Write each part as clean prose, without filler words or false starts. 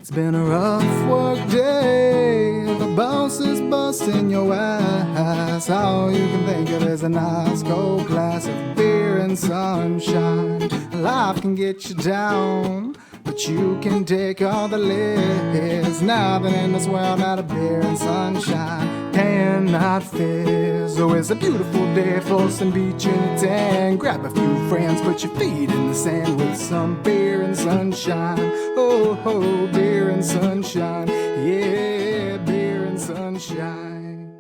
It's been a rough work day. The boss is busting your ass. All you can think of is a nice cold glass of beer and sunshine. Life can get you down, but you can take all the licks. Nothing in this world not a beer and sunshine cannot fizz. Oh, it's a beautiful day for some beach in a tan. Grab a few friends, put your feet in the sand with some beer and sunshine. Oh, oh, beer and sunshine. Yeah, beer and sunshine.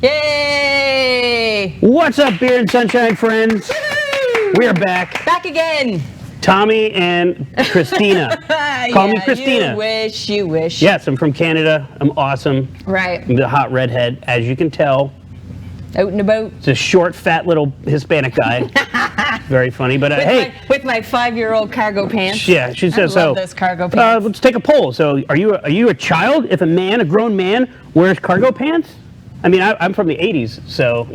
Yay! What's up, beer and sunshine friends? We're back. Back again. Tommy and Christina. Call me Christina. You wish. Yes, I'm from Canada. I'm awesome. Right. I'm the hot redhead, as you can tell. Out and about. It's a short, fat little Hispanic guy. Very funny, but hey. With my 5-year-old cargo pants. Yeah, she says I so. love those cargo pants. Let's take a poll. So, are you a child if a grown man, wears cargo pants? I mean, I'm from the 80s, so,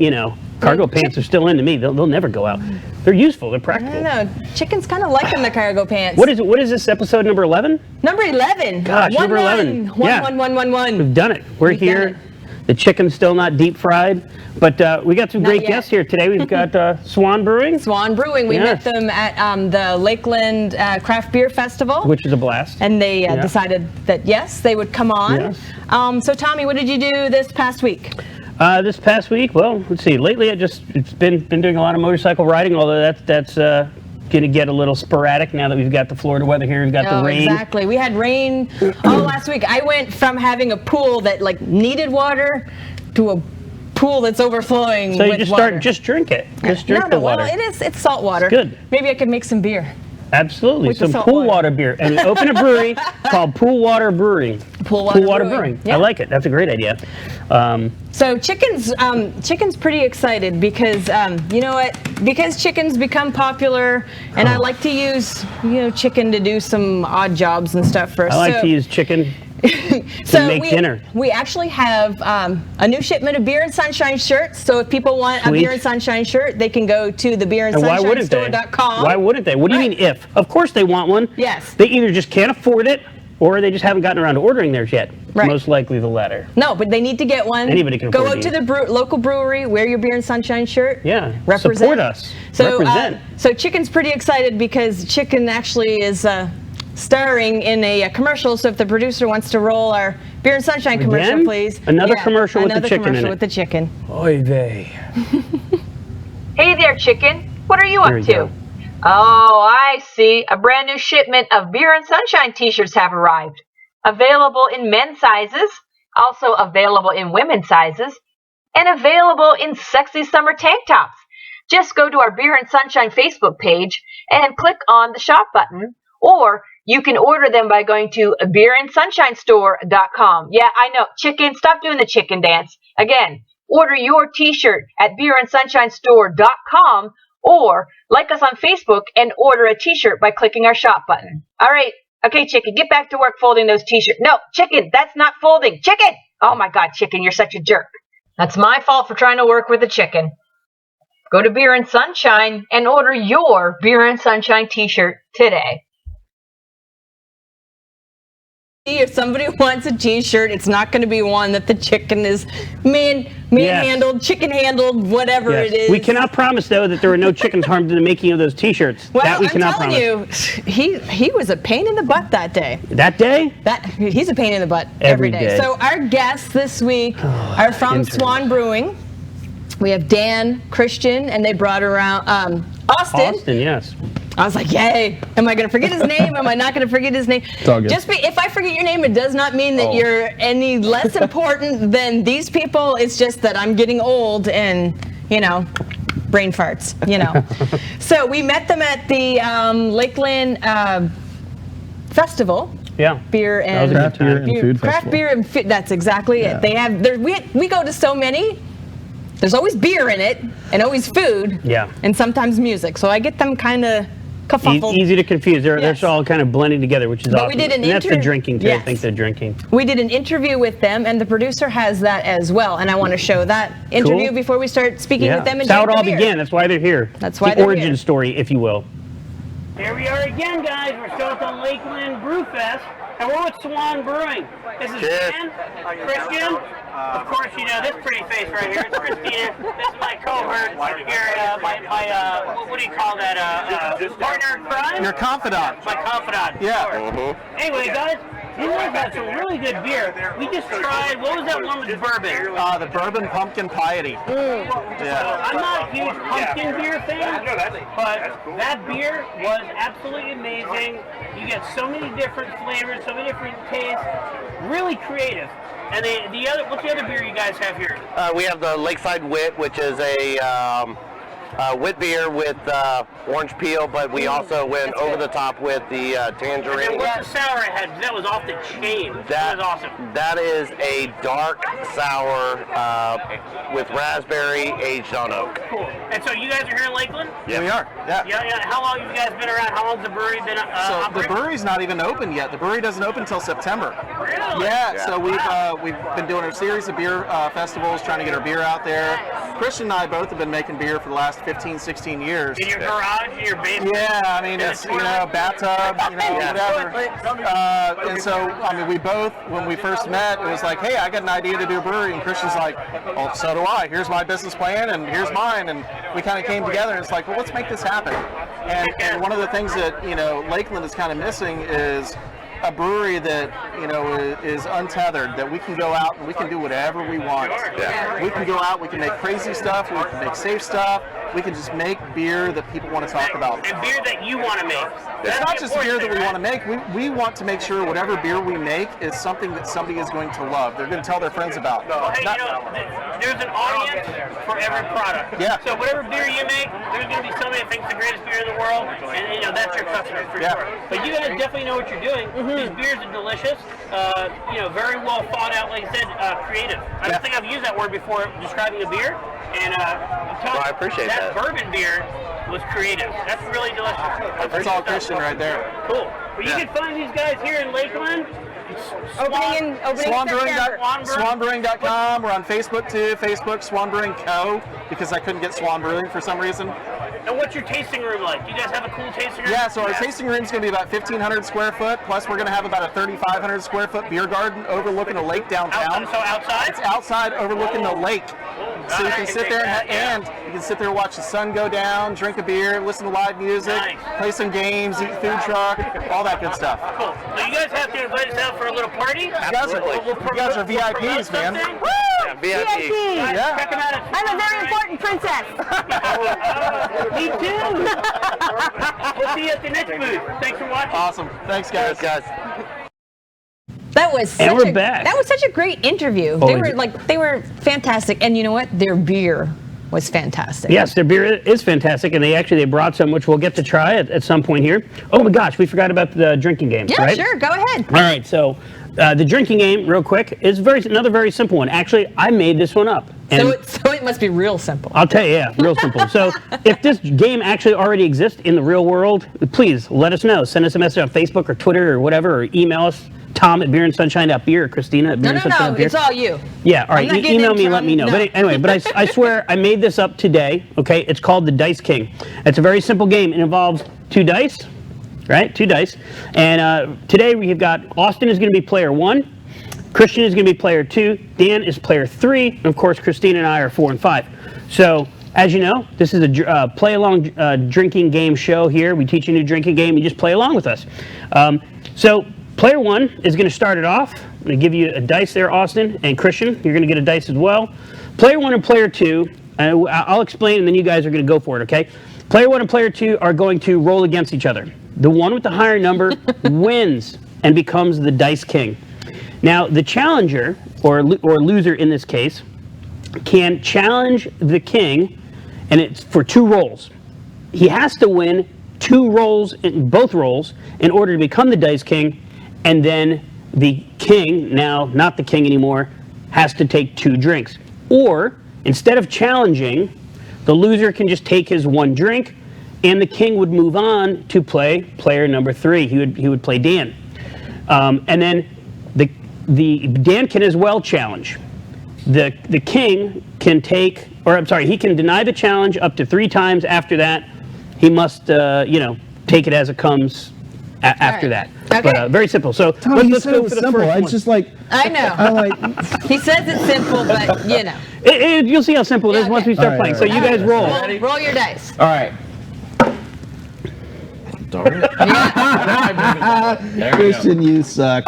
cargo pants are still into me. They'll never go out. They're useful. They're practical. I don't know. Chickens kind of liking the cargo pants. What is it? What is this, episode number 11? Number 11. Gosh, number 11. Yeah. 1. We've done it. We're here. The chicken's still not deep fried, but we got some great guests here today. We've got Swan Brewing. Swan Brewing. We met them at the Lakeland Craft Beer Festival. Which is a blast. And they decided that, yes, they would come on. Yes. So, Tommy, what did you do this past week? This past week, well, let's see. Lately, it's been doing a lot of motorcycle riding, although that's going to get a little sporadic now that we've got the Florida weather here. We've got the rain. Exactly. We had rain all last week. I went from having a pool that needed water to a pool that's overflowing so you with just water. Just drink it. Just drink the water. Well, it's salt water. It's good. Maybe I could make some beer. Absolutely. Some pool water beer. And we open a brewery called Pool Water Brewing. Pool Water Brewing. Yeah. I like it. That's a great idea. So chicken's pretty excited because you know what? Because chicken's become popular, and I like to use chicken to do some odd jobs and stuff for us. I like to use chicken to make dinner. We actually have a new shipment of Beer and Sunshine shirts. So if people want a Beer and Sunshine shirt, they can go to the beerandsunshinestore.com. Why wouldn't they? What do you mean if? Of course they want one. Yes. They either just can't afford it, or they just haven't gotten around to ordering theirs yet. Right. Most likely the latter. No, but they need to get one. Anybody can go afford out to the local brewery, wear your Beer and Sunshine shirt. Yeah. Represent. Support us. So, represent. So Chicken's pretty excited because Chicken actually is starring in a commercial. So if the producer wants to roll our Beer and Sunshine commercial, please. Another commercial with the chicken in it. Another commercial with the chicken. Oy vey. Hey there, Chicken. What are you up to? Oh, I see. A brand new shipment of Beer and Sunshine t-shirts have arrived. Available in men's sizes, also available in women's sizes, and available in sexy summer tank tops. Just go to our Beer and Sunshine Facebook page and click on the shop button, or you can order them by going to beerandsunshinestore.com. Yeah, I know. Chicken, stop doing the chicken dance. Again, order your t-shirt at beerandsunshinestore.com, or like us on Facebook and order a t-shirt by clicking our shop button. All right. Okay, Chicken, get back to work folding those t-shirts. No, Chicken, that's not folding. Chicken! Oh my God, Chicken, you're such a jerk. That's my fault for trying to work with the chicken. Go to Beer and Sunshine and order your Beer and Sunshine t-shirt today. If somebody wants a t-shirt, it's not going to be one that the chicken is man-handled, chicken-handled, whatever it is. We cannot promise, though, that there were no chickens harmed in the making of those t-shirts. Well, that we cannot I'm telling you, he was a pain in the butt that day. That day? He's a pain in the butt every day. So our guests this week are from Swan Brewing. We have Dan, Christian, and they brought around Austin. Austin, yes. I was like, yay. Am I going to forget his name? Am I not going to forget his name? It's all good. If I forget your name, it does not mean that you're any less important than these people. It's just that I'm getting old and, brain farts, So we met them at the Lakeland Festival. Yeah. Beer and Craft Beer and Food Festival. Craft beer and food. That's exactly it. They have. We go to so many. There's always beer in it, and always food. Yeah. And sometimes music. So I get them kind of kerfuffled. Easy to confuse. They're all kind of blending together, which is awesome. We did and that's the drinking, too. Yes. I think they're drinking. We did an interview with them, and the producer has that as well. And I want to show that interview before we start speaking with them. That's how it all began. That's why they're here. That's why the origin story, if you will. Here we are again, guys. We're still at the Lakeland Brew Fest, and we're with Swan Brewing. This is Dan, Christian. Of course, you know this pretty face right here. It's Christina. This is my cohort here. What do you call that? Partner in crime? Your confidant. My confidant. Yeah. Anyway, guys, you guys have some really good beer. We just tried. What was that one with bourbon? The bourbon pumpkin piety. Yeah. I'm not a huge pumpkin beer fan, but that beer was absolutely amazing. You get so many different flavors, so many different tastes. Really creative. And what's the other beer you guys have here? We have the Lakeside Wit, which is a wit beer with orange peel, but we also went over the top with the tangerine. And what's the sour it had? That was off the chain. That was awesome. That is a dark sour with raspberry aged on oak. Cool. And so you guys are here in Lakeland? Yeah, we are. Yeah. Yeah. How long have you guys been around? How long's the brewery been So the brewery's not even open yet. The brewery doesn't open until September. Really? Yeah. So we've been doing a series of beer festivals, trying to get our beer out there. Christian and I both have been making beer for the last 15, 16 years. In your garage, in your basement? Yeah, I mean, it's, bathtub, whatever. And so, I mean, we both, when we first met, it was like, hey, I got an idea to do a brewery, and Christian's like, well, so do I. Here's my business plan, and here's mine, and we kind of came together, and it's like, well, let's make this happen. And one of the things that, Lakeland is kind of missing is a brewery that is untethered, that we can go out and we can do whatever we want. Yeah. We can go out, we can make crazy stuff, we can make safe stuff, we can just make beer that people want to talk about. And beer that you want to make. It's not just beer that we want to make. We want to make sure whatever beer we make is something that somebody is going to love. They're going to tell their friends about. Well, hey, there's an audience for every product. Yeah. So whatever beer you make, there's going to be somebody that thinks the greatest beer in the world, and that's your customer for sure. But you guys definitely know what you're doing. These beers are delicious. Very well thought out, like I said, creative. I don't think I've used that word before describing a beer. And I appreciate that. Bourbon beer was creative. That's really delicious. That's all Christian right there. Cool. But you can find these guys here in Lakeland. Opening SwanBrewing.com. We're on Facebook too. Facebook Swan Brewing Co. because I couldn't get Swan Brewing for some reason. And what's your tasting room like? Do you guys have a cool tasting room? Yeah, so our tasting room is going to be about 1,500 square foot. Plus, we're going to have about a 3,500 square foot beer garden overlooking a lake downtown. So outside? It's outside overlooking the lake. So you can sit there and you can sit there and watch the sun go down, drink a beer, listen to live music, play some games, eat food truck, all that good stuff. Cool. So you guys have to invite us out for a little party? You guys are VIPs, man. Woo! VIP. Yeah. Check them out. I'm a very important princess. Me too. We'll see you at the next booth. Thanks for watching. Awesome. Thanks, guys. That was And we're back. That was such a great interview. They were fantastic, and you know what? Their beer was fantastic. Yes, their beer is fantastic, and they brought some, which we'll get to try at some point here. Oh my gosh, we forgot about the drinking game. Yeah, right? sure. Go ahead. All right, so the drinking game, real quick, is another very simple one. Actually, I made this one up. And So it must be real simple. I'll tell you, yeah, real simple. So if this game actually already exists in the real world, please let us know. Send us a message on Facebook or Twitter or whatever, or email us. Tom at beerandsunshine.beer or Christina at beerandsunshine.beer. No, it's all you. Yeah, all right, email me and let me know. No. But anyway, I swear I made this up today, okay? It's called the Dice King. It's a very simple game. It involves 2 dice, right? 2 dice. And today we've got Austin is going to be player 1, Christian is going to be player 2, Dan is player 3, and of course Christina and I are 4 and 5. So, as you know, this is a play-along drinking game show here. We teach you a new drinking game. You just play along with us. So, player 1 is going to start it off. I'm going to give you a dice there, Austin, and Christian. You're going to get a dice as well. Player 1 and player 2, I'll explain, and then you guys are going to go for it, okay? Player 1 and player 2 are going to roll against each other. The one with the higher number wins and becomes the Dice King. Now, the challenger, or loser in this case, can challenge the king, and it's for 2 rolls. He has to win 2 rolls, both rolls, in order to become the Dice King, and then the king, now not the king anymore, has to take 2 drinks. Or, instead of challenging, the loser can just take his 1 drink, and the king would move on to play player number 3. He would play Dan. And then the Dan can as well challenge. The king can he can deny the challenge up to 3 times. After that, he must, take it as it comes after right. that. Okay. But very simple. So Tommy, you let's said go it was for the simple. first I one. just like. I know. I like. He says it's simple, but you know. You'll see how simple it is Yeah, once okay. we start All right, playing. all So right. you guys roll. Roll your dice. All right. Darn it. There we go. Christian, you suck.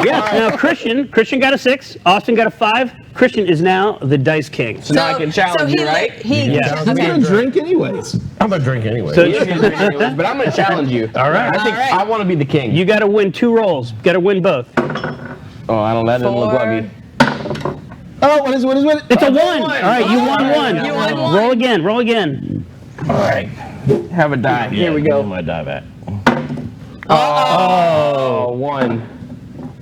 Yes. Now Christian got a 6. Austin got a 5. Christian is now the dice king. So now I can challenge you, right? Yeah. I'm gonna drink anyways. I'm gonna drink anyway. So You can drink anyways, but I'm gonna challenge you. All right. I think I want to be the king. You got to win 2 rolls. Got to win both. Oh, I don't let it look 4. lucky. Oh, what is it? It's a 1. All right, you won 1. You won 1. Roll again. Roll again. All right. Have a die. Here we go. My die back. Oh, 1.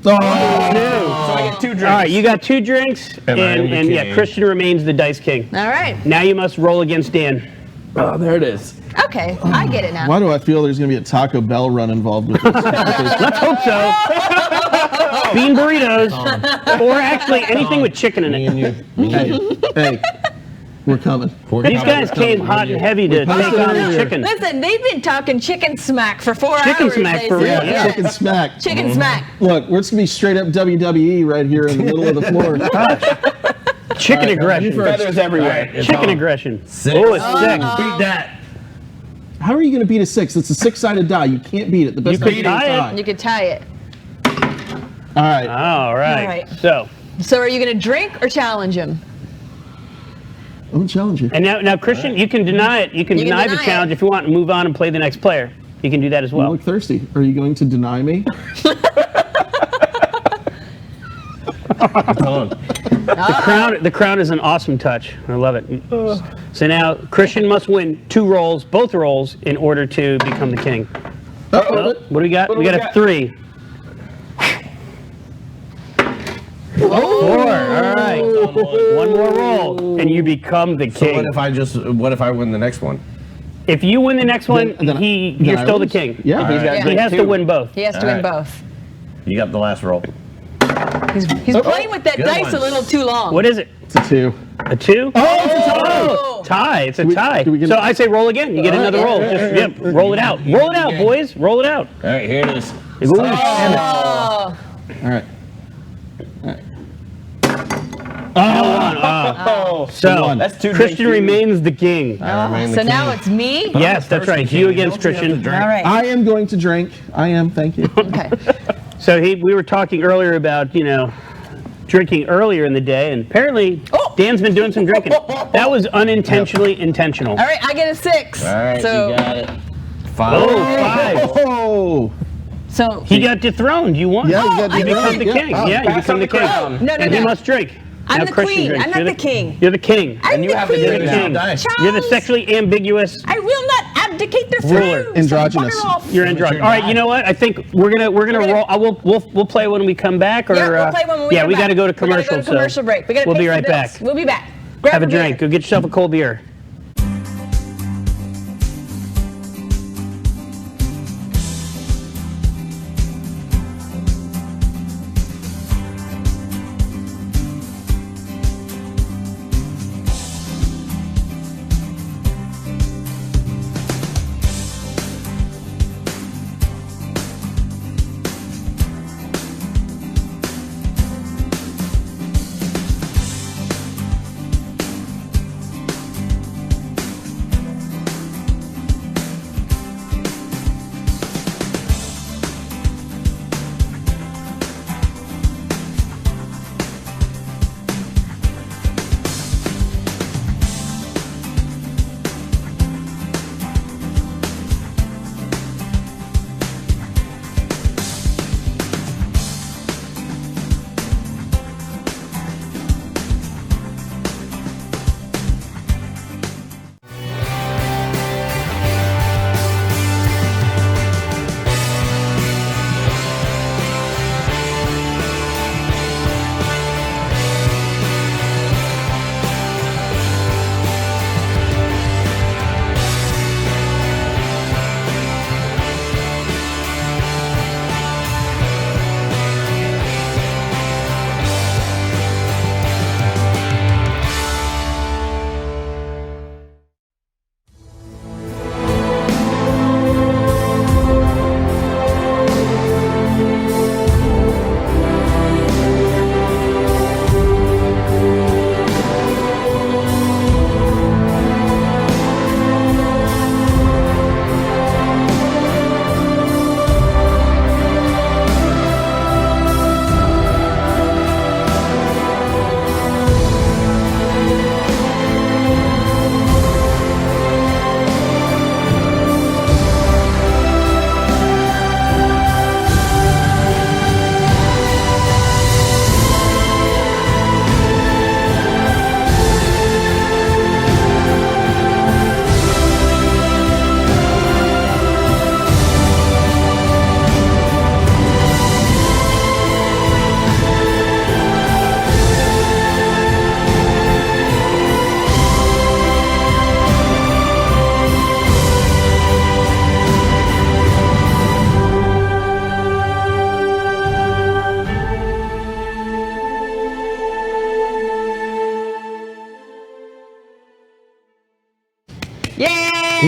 Oh, So I get 2 drinks. All right, you got 2 drinks, And I am the and yeah, king. Christian remains the dice king. All right. Now you must roll against Dan. Oh, there it is. Okay, I get it now. why do I feel there's gonna be a Taco Bell run involved with this? Let's hope so. Bean burritos, or actually anything with chicken in it. Hey, we're coming. These guys came hot and heavy to take on the chicken. Listen, they've been talking chicken smack for 4 Chicken hours. smack they for said. real, Yeah, yeah. chicken smack. Chicken smack. Look, we're just gonna be straight up WWE right here in the middle of the floor. Chicken aggression. Feathers everywhere. Chicken aggression. 6. Oh, it's 6. Beat that. How are you gonna beat a 6? It's a 6-sided die. You can't beat it. The best You way can to tie it. tie. You could tie it. All right. All right. All right. So, So are you going to drink or challenge him? I'm gonna challenge you. and now Christian, you can deny it. You can You can deny the deny challenge it. if you want and move on and play the next player. You can do that as You well. look thirsty. Are you going to deny me? The crown is an awesome touch. I love it. So now Christian must win 2 rolls, both rolls, in order to become the king. Uh-oh. What do we got? We got a 3. 4. All right. One more roll, and you become the So king. what if I win the next one? If you win the next one, Then you're I still the lose? king. Yeah. He's got to He drink has to 2. win both. He has to win All right. both. You got the last roll. He's playing with that good dice one. a little too long. What is it? It's a 2. A 2? Oh! Tie. It's a we- tie. do we get- So I say roll again. You get another roll. Just roll it out. Roll it out, boys. Roll it out. All right, here it is. Ooh, Oh. All right. So One. That's 2 Christian drinks. remains the king. I remain the So king. now it's me? Yes, that's right. King. You against Don't you have to Christian. drink? All right. I am going to drink. I am. Thank you. Okay. So we were talking earlier about, drinking earlier in the day, and apparently Oh. Dan's been doing some drinking. That was unintentionally intentional. All right, I get a 6. All right, so, you got it. 5. Oh, 5. Oh. so He got dethroned. You won. Yeah, you got I You become did. the king. Oh, Yeah, you pass become on the the king. crown. No, no, And he no. must drink. I'm Now the Christian queen. drinks. I'm not You're the king. You're the king. I'm you the have to queen. drink You're the king. Dice. You're the Charles, sexually ambiguous. I will not abdicate the Ruler. throne. so Androgynous. bugger off. You're androgynous. All right, you know what? I think we're gonna roll. We'll play when we come back. Or Yeah, we'll play when we yeah, come we back. got to go to We gotta commercial. go to commercial break. We gotta we'll pay be for right bills. back. We'll be back. Grab Have a beer. drink. Go get yourself a cold beer.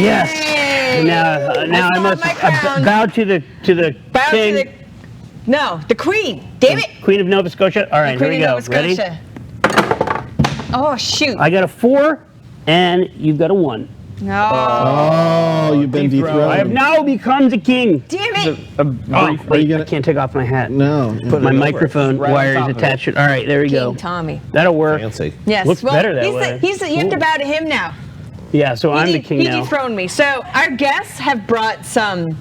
Yes. Now I still must have my crown. bow to the Bow king, to the queen. Damn it. Queen of Nova Scotia. All right, here we Queen go. of Nova Ready? Scotia. Oh, shoot. I got a 4, and you've got a 1. No. Oh, you've been dethroned. I have now become the king. Damn it. Are you I can't take off my hat. No. My microphone Right on wire is top of it. attached. All right, there we go. King Tommy. That'll work. Fancy. Yes. Looks better that way. You have to bow to him now. Yeah, so I'm the king He now. dethroned me. So our guests have brought some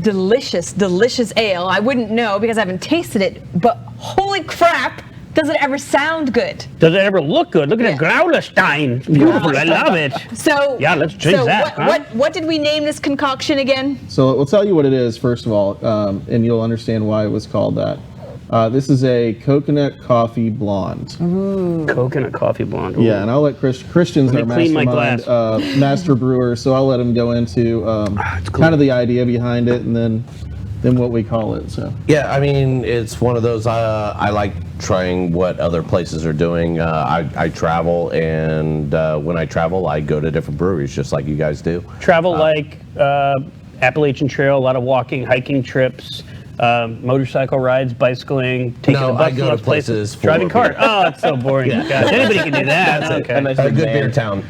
delicious, delicious ale. I wouldn't know because I haven't tasted it, but holy crap, does it ever sound good? Does it ever look good? Look at the Growlerstein. It's beautiful. I love it. So Yeah, let's drink that, huh? What did we name this concoction again? So we'll tell you what it is, first of all, and you'll understand why it was called that. This is a coconut coffee blonde. Coconut coffee blonde. Ooh. Yeah, and I'll let Christian's Let our me clean my mastermind, master brewer, so I'll let him go into kind of the idea behind it and then what we call it. So Yeah, I mean, it's one of those, I like trying what other places are doing. I travel, and when I travel, I go to different breweries, just like you guys do. Travel like Appalachian Trail, a lot of walking, hiking trips, motorcycle rides, bicycling, taking No, the bus I to go to those places, places for driving cart. beer. Oh, it's so boring. Gosh, anybody can do that. Okay. A nice A big good van. beer town.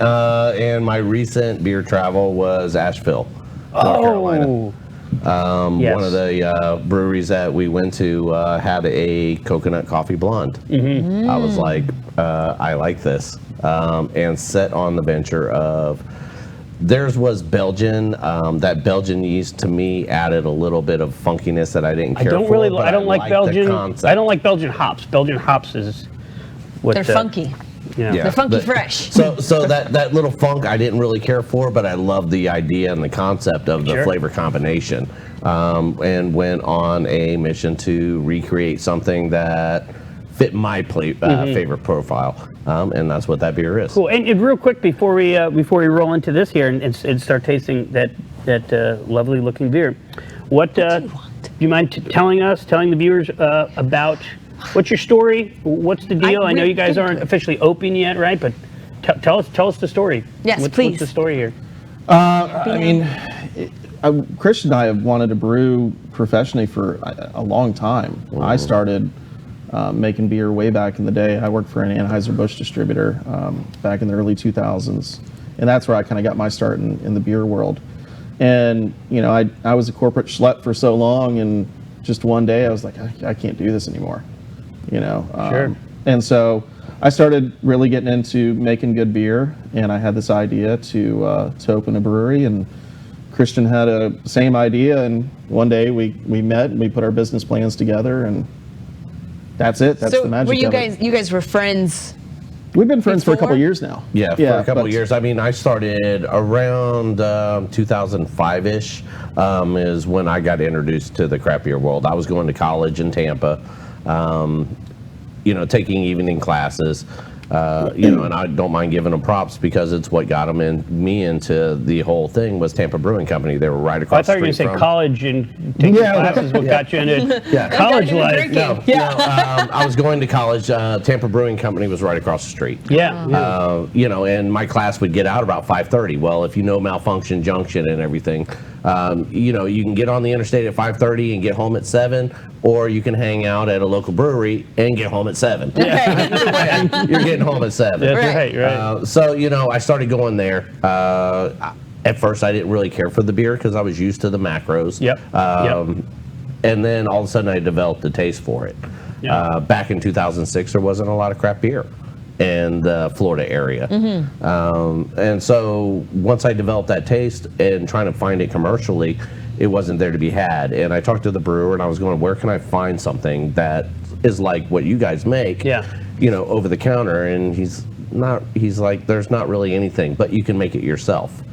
And my recent beer travel was Asheville, North Carolina. Oh, yes. One of the breweries that we went to had a coconut coffee blonde. Mm-hmm. I was like, I like this, and set on the venture of. Theirs was Belgian. That Belgian yeast to me added a little bit of funkiness that I didn't care for. But I don't like liked Belgian. the concept. I don't like Belgian hops. Belgian hops is what They're funky. Yeah. They're funky fresh. So that little funk I didn't really care for, but I loved the idea and the concept of the Sure. flavor combination, and went on a mission to recreate something that fit my favorite profile, and that's what that beer is. Cool. And real quick before we roll into this here and start tasting that lovely looking beer, what do you mind telling the viewers about what's your story? What's the deal? I know you guys aren't officially open yet, right? But tell us the story. Yes, What's please. the story here? I mean, Christian and I have wanted to brew professionally for a long time. I started making beer way back in the day. I worked for an Anheuser-Busch distributor back in the early 2000s, and that's where I kind of got my start in the beer world. And you know, I was a corporate schlep for so long, and just one day I was like, I can't do this anymore. You know, Sure. And so I started really getting into making good beer, and I had this idea to open a brewery, and Christian had a same idea, and one day we met and we put our business plans together, and that's it. That's So the magic were you of it. guys were friends? We've been friends for a couple before? years now. Yeah, for a couple but- of years. I mean, I started around 2005-ish is when I got introduced to the craft beer world. I was going to college in Tampa, taking evening classes, and I don't mind giving them props because it's what got me into the whole thing was Tampa Brewing Company. They were right I across thought you the were street going to say from. college and taking classes. What got you into college life? No, I was going to college. Tampa Brewing Company was right across the street. Yeah. And my class would get out about 5:30. Well, if you know Malfunction Junction and everything, you can get on the interstate at 5:30 and get home at 7, or you can hang out at a local brewery and get home at 7. Either way, you're getting home at 7. That's right. So, I started going there. At first, I didn't really care for the beer because I was used to the macros. Yep. And then all of a sudden, I developed a taste for it. Yeah. Back in 2006, there wasn't a lot of craft beer in the Florida area. And so once I developed that taste and trying to find it commercially, it wasn't there to be had. And I talked to the brewer and I was going, where can I find something that is like what you guys make, over the counter? And he's like, there's not really anything, but you can make it yourself.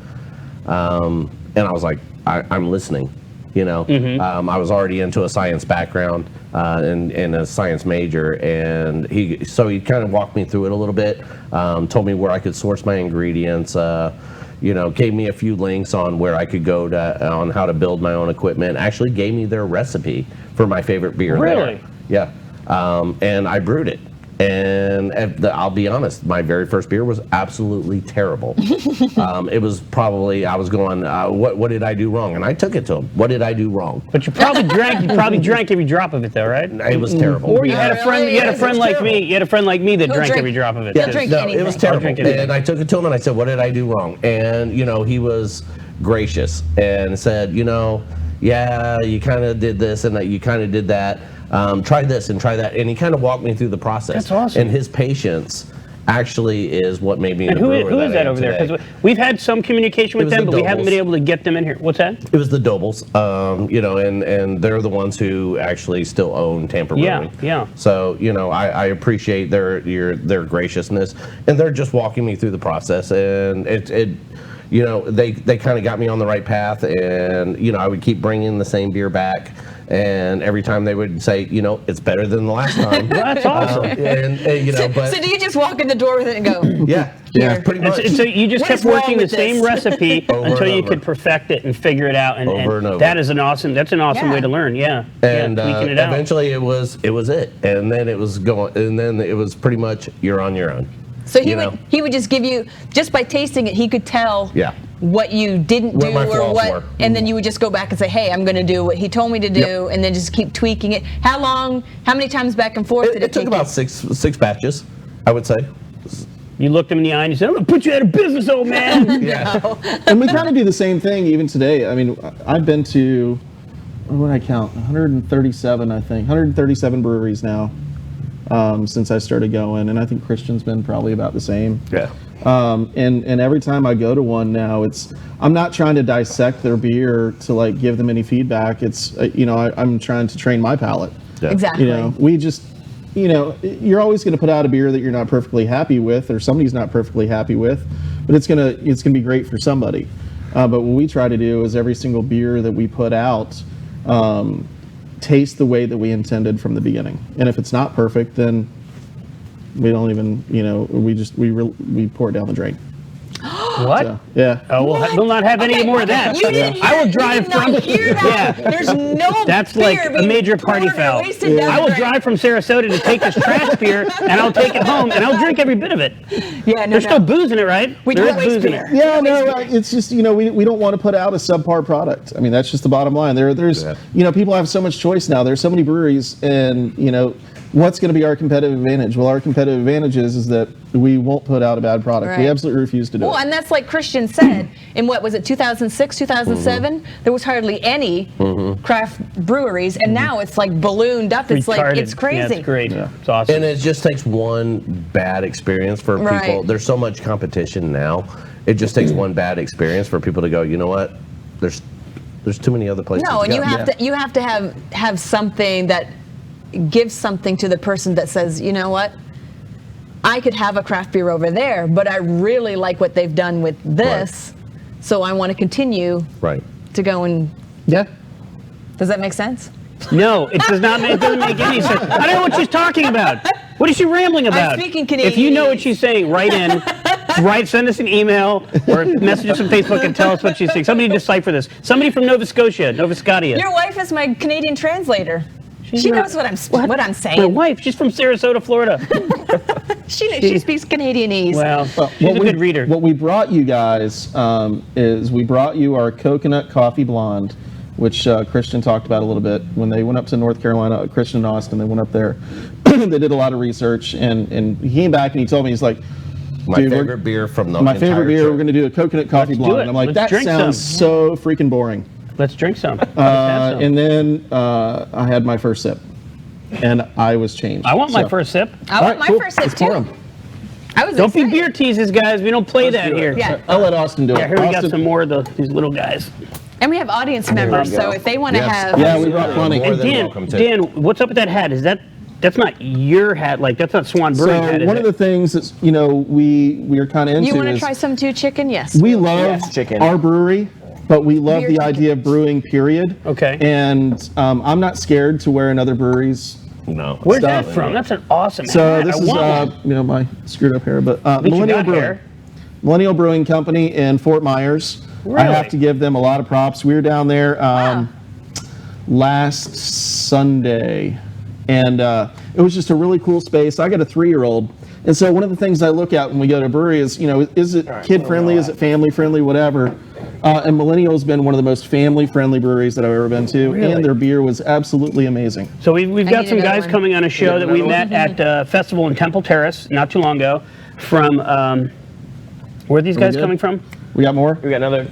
And I was like, I'm listening. I was already into a science background and a science major, and he kind of walked me through it a little bit, told me where I could source my ingredients, gave me a few links on where I could go on how to build my own equipment, actually gave me their recipe for my favorite beer. Really? There. Yeah. And I brewed it. And I'll be honest, my very first beer was absolutely terrible. It was probably, I was going, what did I do wrong? And I took it to him. What did I do wrong? But you probably drank every drop of it, though, right? It was terrible. Or you had a friend like me. You had a friend like me that drank every drop of it. He'll drink anything. It was terrible. And I took it to him and I said, what did I do wrong? And, he was gracious and said, yeah, you kind of did this and you kind of did that. Try this and try that. And he kind of walked me through the process. That's awesome. And his patience actually is what made me and the brewer who is that over there? Because we've had some communication with them, but we haven't been able to get them in here. What's that? It was the Dobles, and they're the ones who actually still own Tampa Brewing. Yeah. So, I appreciate their graciousness, and they're just walking me through the process, and they kind of got me on the right path, and, I would keep bringing the same beer back. And every time they would say, it's better than the last time. Well, that's awesome. So do you just walk in the door with it and go? Yeah, pretty much. And so you just kept working the same recipe until you could perfect it and figure it out. And over. That's an awesome way to learn. Yeah. And tweaking it out. eventually it was it. And then it was going. And then it was pretty much you're on your own. So he would just give you, just by tasting it, he could tell. Yeah. What you didn't What do my or flaws what, were. and then you would just go back and say, hey, I'm going to do what he told me to do, and then just keep tweaking it. How many times back and forth did it take? It took about six batches, I would say. You looked him in the eye and you said, I'm going to put you out of business, old man. Yeah. And we kind of do the same thing even today. I mean, I've been to, what did I count? 137, I think. 137 breweries now since I started going, and I think Christian's been probably about the same. Yeah. And every time I go to one now, I'm not trying to dissect their beer to give them any feedback. It's I'm trying to train my palate. Yeah. Exactly. We just you're always going to put out a beer that you're not perfectly happy with, or somebody's not perfectly happy with, but it's gonna be great for somebody. But what we try to do is every single beer that we put out taste the way that we intended from the beginning. And if it's not perfect, then we don't even, we pour it down the drain. What? So, yeah. Oh, we'll not have any more of that. You didn't hear, I will drive you did not hear that. Yeah. There's no That's beer like a being major party poured or foul. wasted down I will the drain. drive from Sarasota to take this trash beer, and I'll take it home, and I'll drink every bit of it. Yeah, no, There's still booze in it, right? We There don't is waste booze in beer. it. Yeah, no, it's just, we don't want to put out a subpar product. I mean, that's just the bottom line. There's, people have so much choice now. There's so many breweries, and, what's going to be our competitive advantage? Well, our competitive advantage is that we won't put out a bad product. Right. We absolutely refuse to do it. Well, and that's like Christian said, in what was it, 2006, 2007? There was hardly any craft breweries, and now it's like ballooned up. It's Retarded. it's crazy. Yeah, it's great. Yeah. It's awesome. And it just takes one bad experience for people. Right. There's so much competition now. It just takes one bad experience for people to go, you know what? There's too many other places No, to and go. you have to have something that gives something to the person that says, you know what? I could have a craft beer over there, but I really like what they've done with this, so I want to continue to go and... Yeah. Does that make sense? No, it does not. It doesn't make any sense. I don't know what she's talking about. What is she rambling about? I'm speaking Canadian. If you know what she's saying, write in. Send us an email or message us on Facebook and tell us what she's saying. Somebody decipher this. Somebody from Nova Scotia, Nova Scotia. Your wife is my Canadian translator. She knows what I'm saying. My wife, she's from Sarasota, Florida. She speaks Canadianese. Well, she's a good reader. What we brought you guys is we brought you our coconut coffee blonde, which Christian talked about a little bit. When they went up to North Carolina, Christian and Austin, they went up there. They did a lot of research, and he came back and he told me, he's like, My favorite beer from the my entire favorite beer, trip. we're going to do a coconut coffee Let's do blonde. it. And I'm like, Let's that drink sounds some. so freaking boring. Let's drink some. And then I had my first sip, and I was changed. I want my first sip. I want my first sip Let's pour too. 'em. I was Don't be excited. beer teasers, guys. We don't play that here. Yeah. I'll let Austin do it. Yeah, here we got Austin- some more of these little guys. And we have audience members, you go. so if they want to Yes. have... Yeah, we brought plenty. More And than welcome to. Dan, what's up with that hat? That's not your hat? Like, that's not Swan Brewing hat, So is one it? of the things that's we are kind of into You want to is try some too, chicken? Yes. we love chicken. our brewery, but we love Beer the chicken. idea of brewing. Period. Okay. And I'm not scared to wear another brewery's. No. Where's that stuff. from? That's an awesome So hat. this I is want one. my screwed up hair, but At least you Millennial got Brewing. hair. Millennial Brewing Company in Fort Myers. Really? I have to give them a lot of props. We were down there Wow. last Sunday, And it was just a really cool space. I got a 3-year-old. And so one of the things I look at when we go to a brewery is, is it kid-friendly? Is it family-friendly? Whatever. And Millennial's been one of the most family-friendly breweries that I've ever been to. Really? And their beer was absolutely amazing. So we've got some guys one. coming on a show that we met at a festival in Temple Terrace not too long ago from, where are these guys good? coming from? We got more? We got another.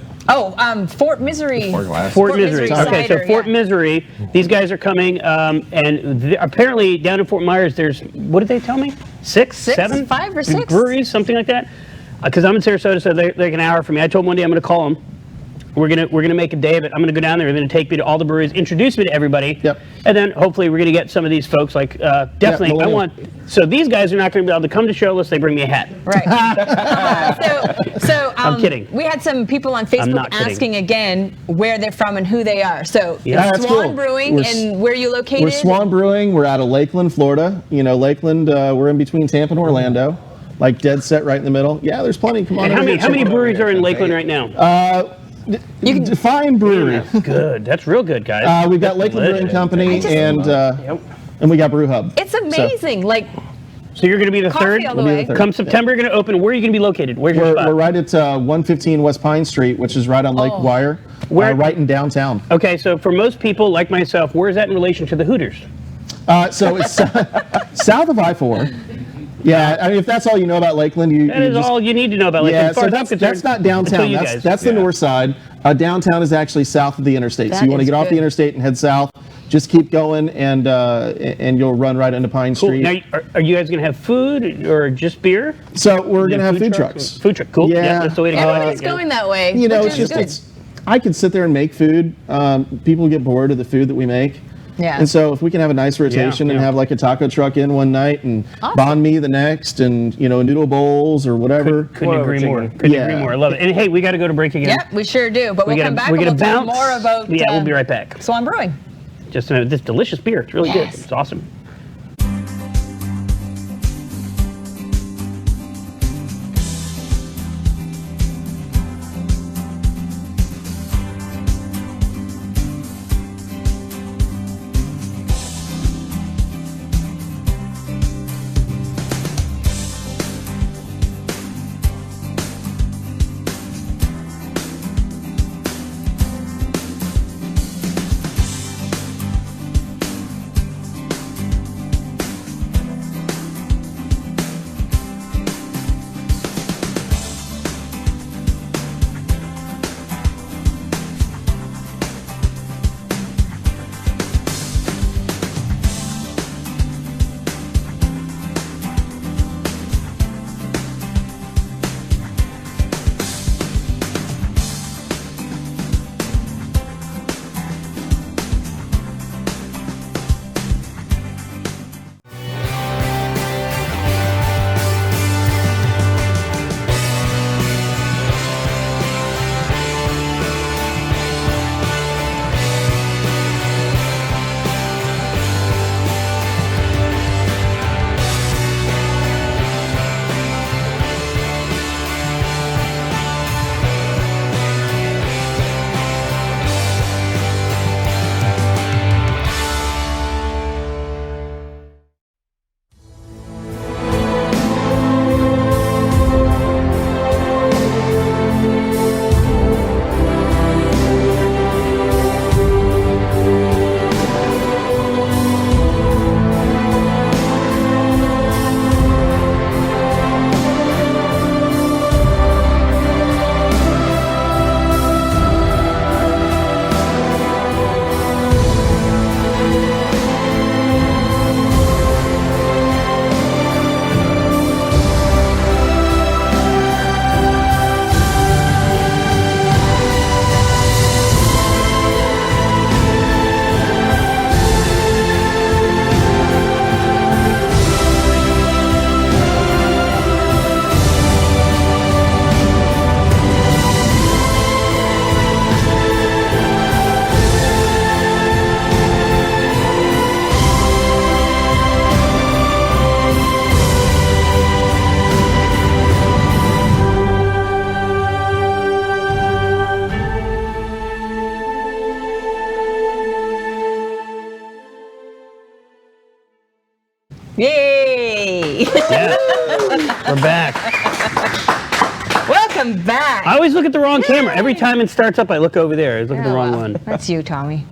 Fort Misery. Fort Misery. Okay, so cider, Fort yeah. Misery, these guys are coming, and apparently down in Fort Myers, there's, what did they tell me? Six, 5 or 6 breweries, something like that. Because I'm in Sarasota, so they're like an hour from me. I told them one day I'm going to call them. We're gonna make a day of it. I'm gonna go down there. They're gonna take me to all the breweries, introduce me to everybody, Yep. and then hopefully we're gonna get some of these folks. Like definitely, I Millennial. want. So these guys are not gonna be able to come to show unless they bring me a hat. Right. So I'm kidding. We had some people on I'm Facebook not kidding. asking again where they're from and who they are. So Yeah, that's Swan cool. Brewing, We're and where are you located? We're Swan Brewing. We're out of Lakeland, Florida. Lakeland, we're in between Tampa and Orlando. Like dead set right in the middle. Yeah, there's plenty. Come on. And how over many here, check it out. breweries are in Lakeland right now? You can define brewery. That's good. That's real good, guys. We've got Lakeland Brewing Company and we got Brew Hub. It's amazing. So you're going to be the Coffee third. all the way. Come September, you're going to open. Where are you going to be located? Where's your We're spot? right at 115 West Pine Street, which is right on Lake Wire, right in downtown. Okay, so for most people like myself, where is that in relation to the Hooters? So it's south of I-4. Yeah, I mean, if that's all you know about Lakeland, That is all you need to know about Lakeland. Yeah, As far so as I'm that's concerned, not until downtown. you That's guys. that's the north side. Downtown is actually south of the interstate. So That you want to is get off the good. interstate and head south. Just keep going, and you'll run right into Pine Cool. Street. Now, are you guys going to have food or just beer? So we're gonna have food trucks? trucks. Food truck, cool. Yeah. That's the way to go. Everybody's going that way. It's which just is good. I could sit there and make food. People get bored of the food that we make. Yeah. And so if we can have a nice rotation and yeah. have like a taco truck in one night and Awesome. banh mi the next, and noodle bowls or whatever. Couldn't agree more. Couldn't agree more. I love it. And hey, we got to go to break again. Yep, we sure do. But we'll come back and We're we'll gonna talk bounce. more about Yeah, we'll be right back. Swan Brewing. Just this delicious beer. It's really good. Yes. It's awesome. Yay! We're back. Welcome back. I always look at the wrong camera. Every time it starts up, I look over there. I look at the wrong one. That's you, Tommy.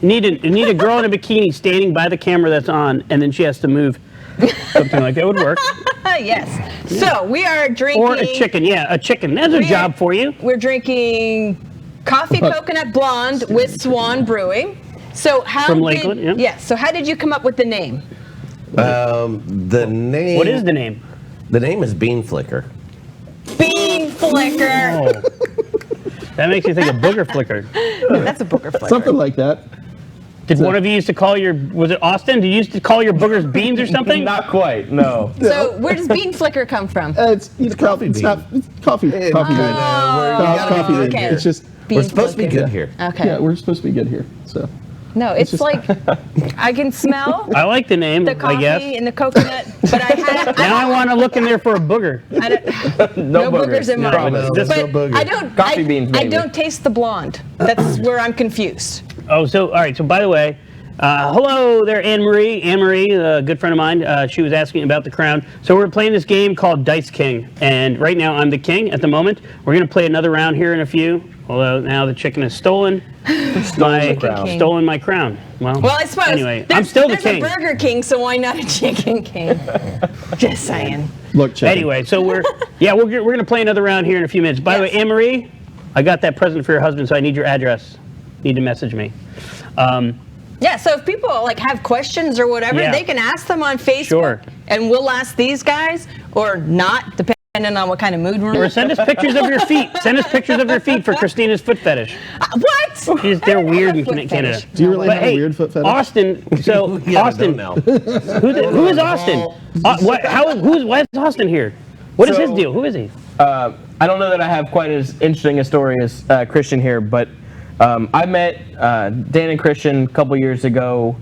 You need a girl in a bikini standing by the camera that's on, and then she has to move. Something like that would work. Yes. So we are drinking. Or a chicken. Yeah, a chicken. That's a job for you. We're drinking coffee coconut blonde with Swan Brewing. So how From Lakeland, yeah. So how did you come up with the name? The name. What is the name? The name is Bean Flicker. Bean Flicker. Oh. That makes you think of Booger Flicker. That's a booger flicker. Something like that. Did one of you used to call your, was it Austin? Did you used to call your boogers beans or something? Not quite, no. So where does Bean Flicker come from? It's coffee. It's not it's coffee. Coffee bean. Coffee bean. okay. It's just We're supposed to be Flicker. good here. Okay. yeah. We're supposed to be good here. So No, it's like I can smell I like the name, the I coffee guess. and the coconut, but Now I want to look in there for a booger. no boogers in No, mine. no, But no boogers. I don't. Coffee beans, I maybe. don't taste the blonde. That's where I'm confused. Oh, so, all right. So, by the way, hello there, Anne-Marie. Anne-Marie, a good friend of mine, she was asking about the crown. So we're playing this game called Dice King. And right now I'm the king at the moment. We're going to play another round here in a few. Although now the chicken has stolen my crown. Well, Well, I suppose. Anyway, I'm still the king. There's a Burger King, so why not a Chicken King? Just saying. look, chicken. Anyway, so we're going to play another round here in a few minutes. By the way, Yes. Anne-Marie, I got that present for your husband, so I need your address. Need to message me. Yeah, so if people like have questions or whatever, Yeah. they can ask them on Facebook, Sure. and we'll ask these guys or not, depending on what kind of mood we're Or in. send us pictures of your feet. Send us pictures of your feet for Christina's foot fetish. What? They're weird in foot Canada. fetish. Do you really But have hey, a weird foot fetish? Austin. So Yeah, Austin, I who is Austin? Why is Austin here? What is his So- deal? Who is he? I don't know that I have quite as interesting a story as Christian here, but I met Dan and Christian a couple years ago,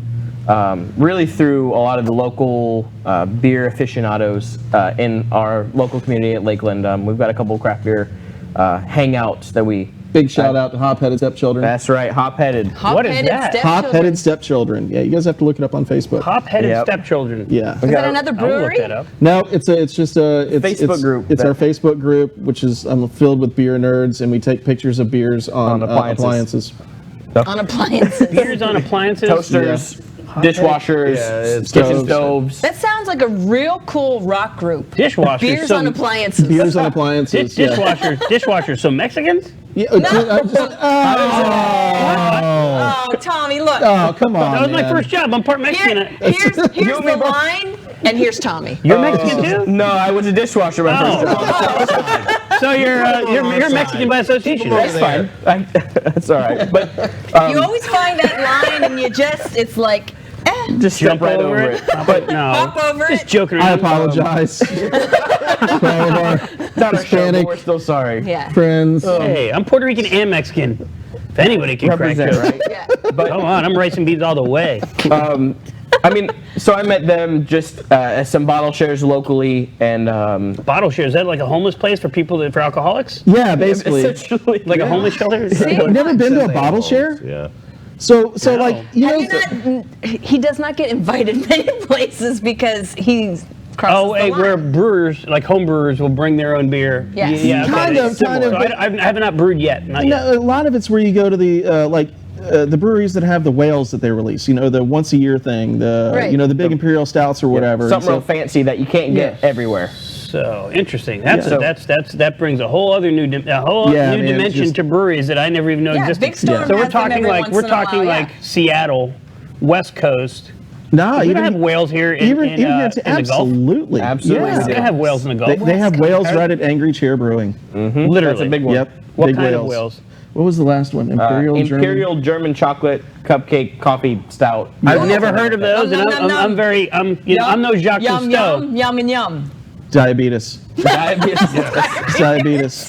really through a lot of the local beer aficionados in our local community at Lakeland. We've got a couple of craft beer hangouts that we. Big shout out to Hop-Headed Stepchildren. That's right, hop-headed. What is Hop-headed that? stepchildren. Hop-Headed Stepchildren. Yeah, you guys have to look it up on Facebook. Hop-headed Yep. stepchildren. Yeah. Is that another I will look brewery? that up. No, it's just a Facebook group It's that- our Facebook group, which is filled with beer nerds, and we take pictures of beers on appliances. On appliances. Beers on appliances. Toasters, dishwashers, it's kitchen stoves. stoves. That sounds like a real cool rock group. Dishwashers. Beers so, on appliances. Beers on appliances. yeah. Dishwashers. So Mexicans? Yeah, Oh, Tommy, look. oh, come on. That was my man. first job. I'm part Mexican. Here's the line, and here's Tommy. You're Mexican too? No, I was a dishwasher my first job. So you're Mexican by association. That's fine. That's all right. But You always find that line, and it's like, just step Jump right over over it. it. But no. hop over Just it. joking I around. apologize. For all of our Not our show, Hispanic but we're still sorry. Yeah. friends. Hey, I'm Puerto Rican and Mexican. If anybody can crack Represent, jokes. right? Yeah. Come on, I'm rice and beans all the way. I mean, so I met them just at some bottle shares locally, and Bottle share, is that like a homeless place for for alcoholics? Yeah, basically. essentially, Like a homeless shelter? You've never been to a bottle share? Yeah. So like, you know, He does not get invited many places because he's crosses Oh, the hey, line. where brewers, like home brewers, will bring their own beer. Yes. Yeah, okay. Kind of, So but- I have not brewed yet. Not yet. no, a lot of it's where you go to the the breweries that have the whales that they release. You know, the once a year thing. Right. The big imperial stouts or whatever. something So- real fancy that you can't get everywhere. So interesting. That brings a whole other new Yeah, I mean, it's dimension just- to breweries that I never even know Yeah, existed. Big Storm So we're has them talking every like once we're in a talking while, like yeah. Seattle, West Coast. No, We don't have whales here in, even in, here uh, too, in the Gulf. absolutely. Absolutely. Yeah. We don't have whales in the Gulf. They have whales right at Angry Chair Brewing. Literally. That's a big one. Yep. What big kind whales. of whales? What was the last one? Imperial German chocolate cupcake coffee stout. I've never heard of those, Yum, and yum, yum, I'm very I'm no Jacques Yum, Cousteau. yum, yum, and yum. Diabetes. Diabetes.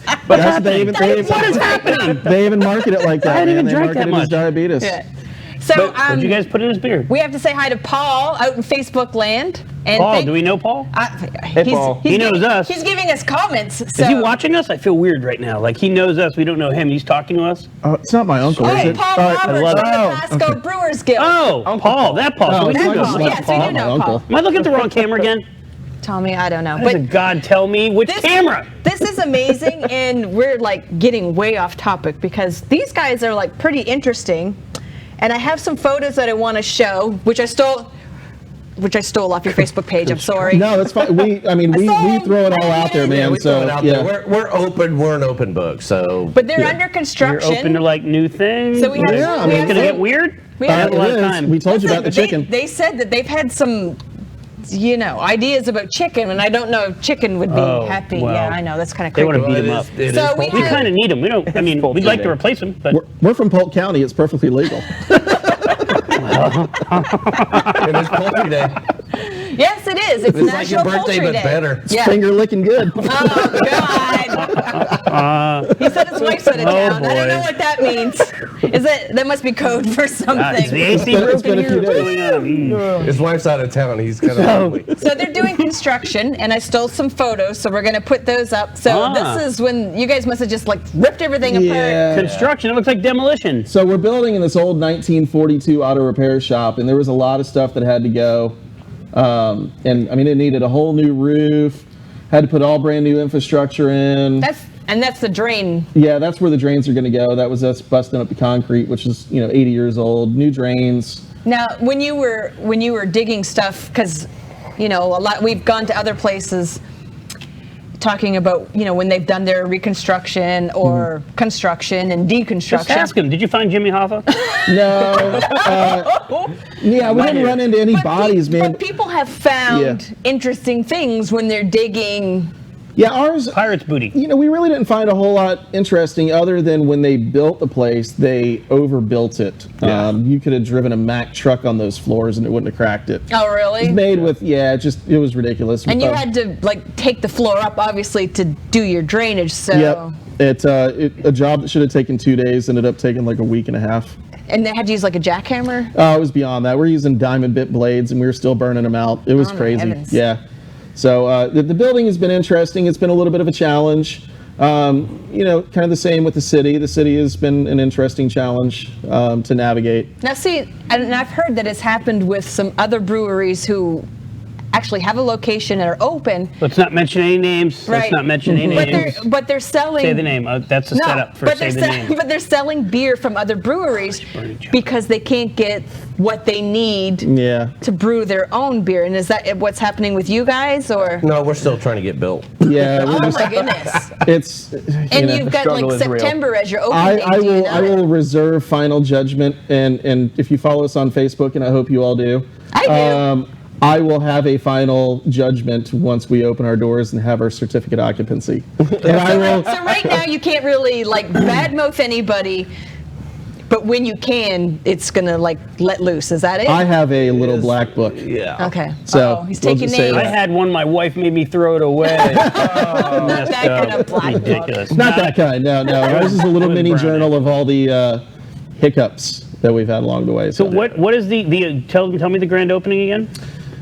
They even What is happening? They even market it like that. I hadn't man. even They drank market that it as much. diabetes. Yeah. So What'd you guys put in his beer? we have to say hi to Paul out in Facebook land. And Paul, do we know Paul? Paul. He knows us. He's giving us comments. So. Is he watching us? I feel weird right now. Like he knows us, we don't know him. He's talking to us. It's not my uncle, is Hey, it? Paul All right. Roberts love from it. the Pasco Brewers Guild. Oh, Paul, that Paul. Oh, So we it's do not know just Paul. like Yes, we do Paul, know my Paul. uncle. Am I looking at the wrong camera again? Tommy, I don't know. How does God tell me which camera? This is amazing, and we're like getting way off topic because these guys are like pretty interesting, and I have some photos that I want to show, which I stole off your Facebook page. I'm sorry. No, that's fine. We throw it all out there, man. So yeah. We're open. We're an open book. So. But they're under construction. You're open to like new things. So we have. Yeah, I we mean, have It's gonna some- get weird. We I have have a lot of It is. time. We told you about the chicken. They said that they've had some, ideas about chicken, and I don't know if chicken would be Oh, happy. well, Yeah, I know that's kind of They creepy. want to beat him up. So we We have- kind of need him. We don't. I mean, we'd like to replace him, but We're from Polk County. It's perfectly legal. It is poultry day. Yes, it is. It's It's like National your birthday, Poultry but Day. better. Yeah. Finger licking good. Oh God. He said his wife's out of town. I don't know boy. what that means. That must be code for is the something. AC It's broken been a here? few What's days. going on? His wife's out of town. He's kind of lonely. So they're doing construction, and I stole some photos, so we're gonna put those up. So this is when you guys must have just like ripped everything apart. Yeah. Construction. It looks like demolition. So we're building in this old 1942 auto repair shop, and there was a lot of stuff that had to go. And I mean, it needed a whole new roof. Had to put all brand new infrastructure in. That's the drain. Yeah, that's where the drains are going to go. That was us busting up the concrete, which is 80 years old. New drains. Now, when you were digging stuff, because we've gone to other places talking about when they've done their reconstruction or construction and Just deconstruction. ask him. Did you find Jimmy Hoffa? No. Yeah, we didn't run into any bodies, man. But people have found interesting things when they're digging. Yeah, ours. Pirate's booty. We really didn't find a whole lot interesting other than when they built the place, they overbuilt it. Yeah. You could have driven a Mack truck on those floors and it wouldn't have cracked it. Oh, really? It's made with, it was ridiculous. And you had to take the floor up, obviously, to do your drainage. So. Yep. It's a job that should have taken 2 days ended up taking like a week and a half. And they had to use like a jackhammer. It was beyond that. We're using diamond bit blades and we were still burning them out. It was Oh, my crazy. heavens. Yeah. So the building has been interesting. It's been a little bit of a challenge. Kind of the same with the city. The city has been an interesting challenge to navigate. Now, see, and I've heard that it's happened with some other breweries who actually have a location and are open. Let's not mention any names. Right. Let's not mention any names. But they're selling. Say the name. That's a setup for say the name. But they're selling beer from other breweries because they can't get what they need to brew their own beer. And is that what's happening with you guys, or? No, we're still trying to get built. Yeah. Oh my goodness! It's And you've got like struggle is real. September as your opening date. I do you will know I it? will reserve final judgment, and if you follow us on Facebook, and I hope you all do. I do. I will have a final judgment once we open our doors and have our certificate occupancy. And I will. So right now you can't really badmouth anybody, but when you can, it's gonna let loose. Is that it? I have a little black book. Yeah. Okay. So, he's we'll taking just say names. I had one. My wife made me throw it away. Not that kind of black book. Ridiculous. Not that kind. No. Ours is a little It was mini brown journal ale. of all the hiccups that we've had along the way. So what is the tell me the grand opening again?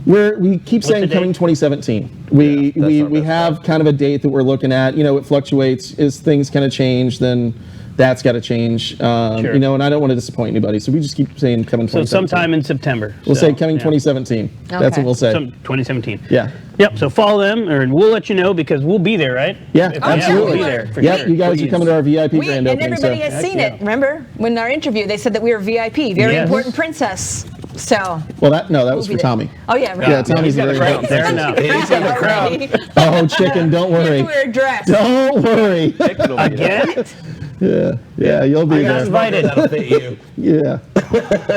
We keep saying the coming date? 2017. We have kind of a date that we're looking at. It fluctuates. As things kind of change, then that's got to change. Sure. And I don't want to disappoint anybody, so we just keep saying coming So 2017. sometime in September. We'll So, say coming yeah. 2017. That's Okay. what we'll say. 2017. Yeah. Yep. So follow them, and we'll let you know because we'll be there, right? Yeah, If- absolutely. we'll be there. For Yeah, sure. you guys are Please. coming to our VIP And grand opening. everybody So. has seen Heck it. yeah. Remember when our interview they said that we were VIP, very Yes. important princess. So. Well, that was we'll for be there. Tommy. Oh yeah. Right. Yeah, Tommy's He's got very the crowd important. there now. He's got the crowd. Already. Oh, chicken, don't worry. We're dressed. Don't worry. Again? Yeah, you'll be got there. invited. That'll fit you. Yeah.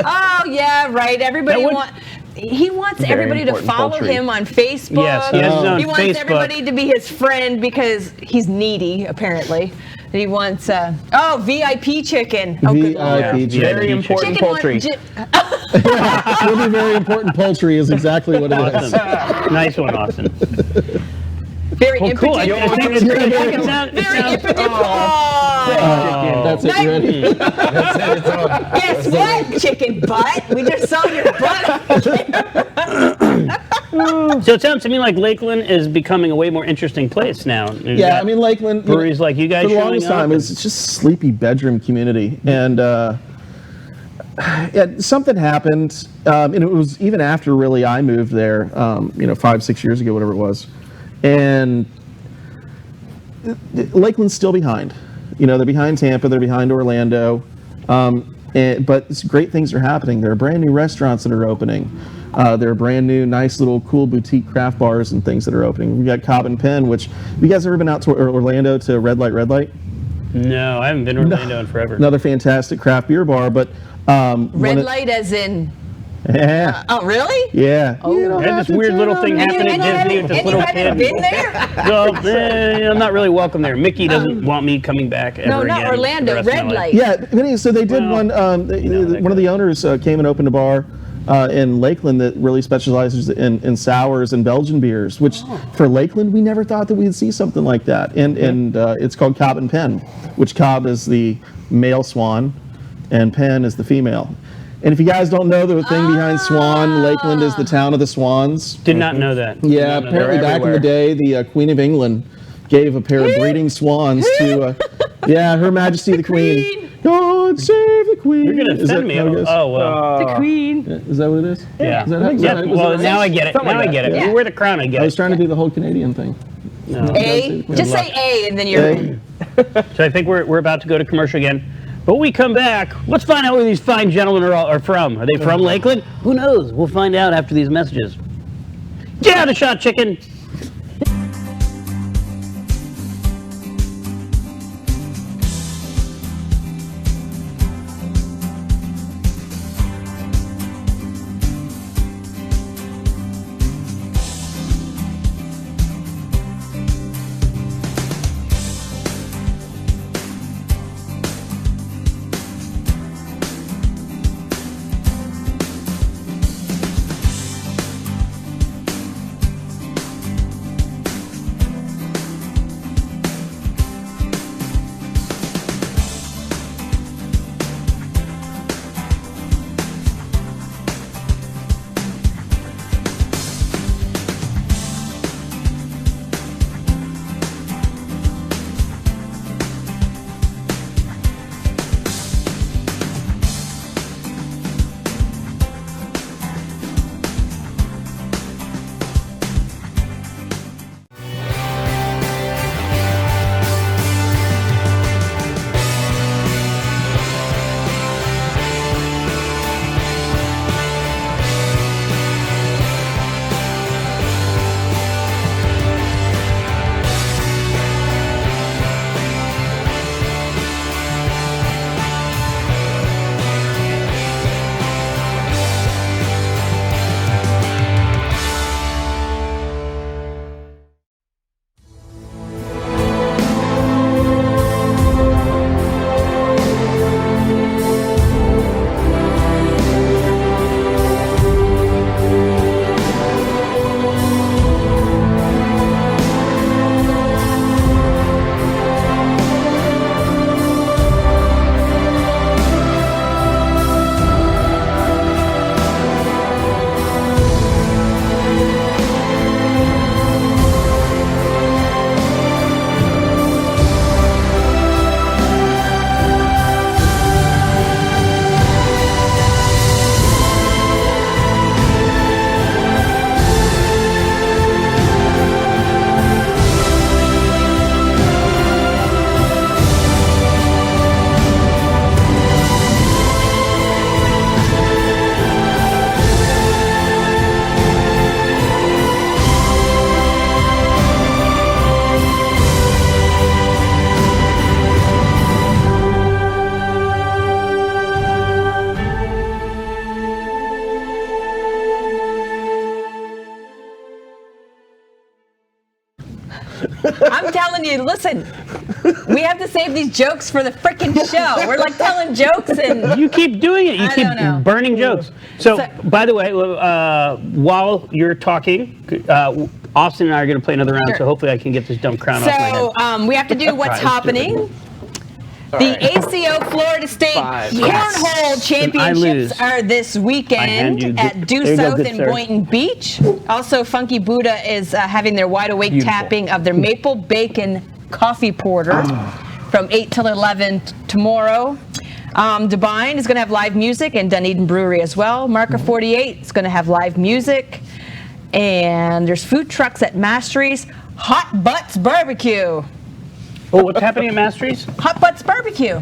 Oh yeah, right. Everybody That would- he wants Very everybody to important follow poultry. him on Facebook. Yes, he has his own He wants Facebook. everybody to be his friend because he's needy, apparently. And he wants VIP chicken. Oh, good Lord. VIP chicken. Very important Chicken poultry. It'll be very important. Poultry is exactly what it is. Awesome. Nice one, Austin. Very Well, cool. I impotent. think it sounds. Very impotent. Oh. That's it. You ready? Guess what, chicken butt? We just saw your butt. So it sounds to me like Lakeland is becoming a way more interesting place now. You've Yeah, got I mean Lakeland. breweries like you guys for the showing longest up time, and- it's just a sleepy bedroom community, and something happened, and it was even after really I moved there, 5-6 years ago, whatever it was, and Lakeland's still behind. They're behind Tampa, they're behind Orlando, but great things are happening. There are brand new restaurants that are opening. There are brand new, nice little cool boutique craft bars and things that are opening. We got Cobb and Penn, which, have you guys ever been out to Orlando to Red Light? No, I haven't been to Orlando in forever. Another fantastic craft beer bar, but Red light as in... Yeah. Oh, really? Yeah. Oh. I had this weird little thing happen at Disney with this And you little haven't kid. been there? Well, I'm not really welcome there. Mickey doesn't want me coming back ever No, again. not for the Orlando. rest of Red my life. light. Yeah. Anyway, so they did Well, one. One of the owners came and opened a bar in Lakeland that really specializes in sours and Belgian beers. Which for Lakeland, we never thought that we'd see something like that. And it's called Cobb and Penn, which Cobb is the male swan, and Penn is the female. And if you guys don't know the thing behind Swan, Lakeland is the town of the swans. Did not know that. Yeah, apparently back in the day, the Queen of England gave a pair of breeding swans to, Her Majesty the Queen. God save the Queen. You're going to Is offend that me. how it goes? Oh, well. The queen. Is that what it is? Yeah. Is that how- is Yeah, that- was well, it- now I get it. Now I get it. Yeah. You wear the crown, I get I was it. trying to do the whole Canadian thing. A. Just say A, and then you're... So I think we're about to go to commercial again. But when we come back, let's find out where these fine gentlemen are from. Are they from Lakeland? Who knows? We'll find out after these messages. Get out a shot, chicken. I'm telling you, listen, we have to save these jokes for the freaking show. We're like telling jokes and... You keep doing it. You I keep don't know. burning jokes. So, by the way, while you're talking, Austin and I are going to play another round, Sure. so hopefully I can get this dumb crown off my head. So we have to do what's Right, let's do it. happening. The ACO Florida State Cornhole Championships are this weekend at Due South in Boynton Beach. Also, Funky Buddha is having their wide awake tapping of their maple bacon coffee porter from 8 till 11 tomorrow. Devine is going to have live music, and Dunedin Brewery as well. Marker 48 is going to have live music. And there's food trucks at Mastery's Hot Butts Barbecue. Oh, what's happening at Mastery's? Hot Butts Barbecue.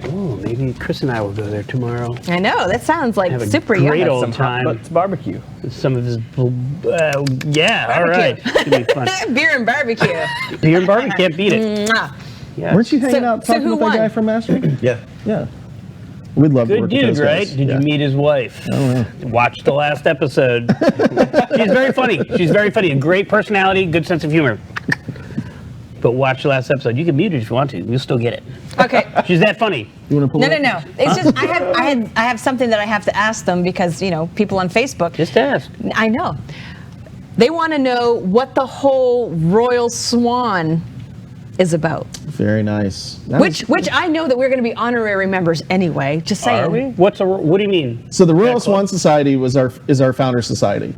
Oh, maybe Chris and I will go there tomorrow. I know, that sounds like Have a super great yummy. old time. Butts barbecue. Some of his, yeah, all right. It's gonna be fun. Beer and barbecue. Beer and barbecue, can't beat it. Mwah. Yeah. Weren't you hanging out so talking who with that won? guy from Mastery? Yeah. Yeah. We'd love to Good work with dude, those right? guys. Did Yeah. you meet his wife? Oh, Watch the last episode. She's very funny. She's very funny. A great personality, good sense of humor. But watch the last episode. You can mute it if you want to. You'll still get it. Okay. She's that funny. You want to pull No, it no, up? no. It's just I have something that I have to ask them because, you know, people on Facebook. Just ask. I know. They want to know what the whole Royal Swan is about. Very nice. That Which I know that we're going to be honorary members anyway. Just saying. Are we? What do you mean? So the Royal That Swan club? Society is our founder society,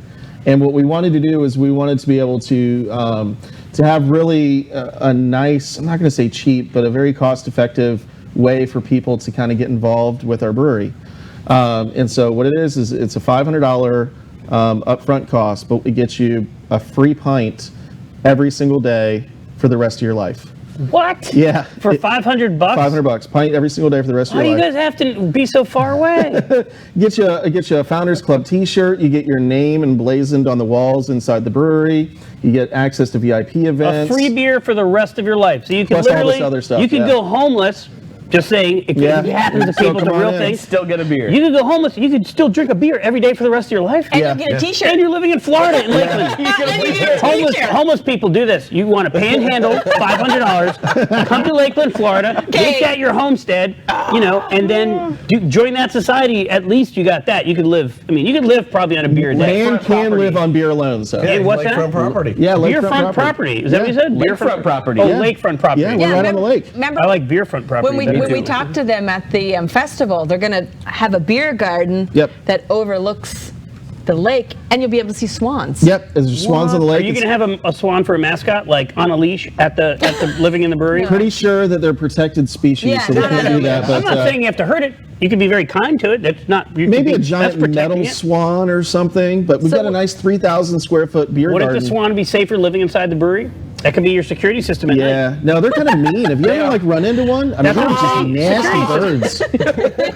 and what we wanted to do is we wanted to be able to have really a nice, I'm not going to say cheap, but a very cost-effective way for people to kind of get involved with our brewery. And so what it is it's a $500 upfront cost, but it gets you a free pint every single day for the rest of your life. What? Yeah. For $500? $500, pint every single day for the rest of Why do your you life. guys have to be so far away? Get you a Founders Club T-shirt. You get your name emblazoned on the walls inside the brewery. You get access to VIP A events. free beer for the rest of your life. So you can Plus all this literally, other stuff, you can yeah. go homeless. Just saying, it Yeah. happens to So people. It's a come real on in. thing. Still get a beer. You could go homeless. You could still drink a beer every day for the rest of your life. And Yeah. you'll get a T-shirt. And you're living in Florida in Lakeland. And you get a T-shirt. Homeless people do this. You want to panhandle $500, come to Lakeland, Florida, make that your homestead, and then join that society. At least you got that. You could live. I mean, you could live probably on a beer a day. Man can live on beer alone. So Hey, what's that? Lakefront property. yeah, Beerfront property. Is that what you said? Lakefront property. Oh, Yeah. lakefront property. Yeah, we're right on the lake. Remember I like beerfront property. when we talked to them at the festival, they're going to have a beer garden Yep. that overlooks the lake, and you'll be able to see swans. Yep, there's swans on the Are lake. you It's going to have a swan for a mascot, like on a leash at the living in the brewery? pretty sure that they're protected species, Yeah, so they can't do that. I'm But not saying you have to hurt it. You can be very kind to it. That's not. You maybe can a be, giant that's protecting metal it. swan or something. But we've So- got a nice 3,000 square foot beer Wouldn't garden. the swan be safer living inside the brewery? That could be your security system at night. Yeah, no, they're kind of mean. Have you ever run into one? I mean, That's they're what just I'm nasty birds.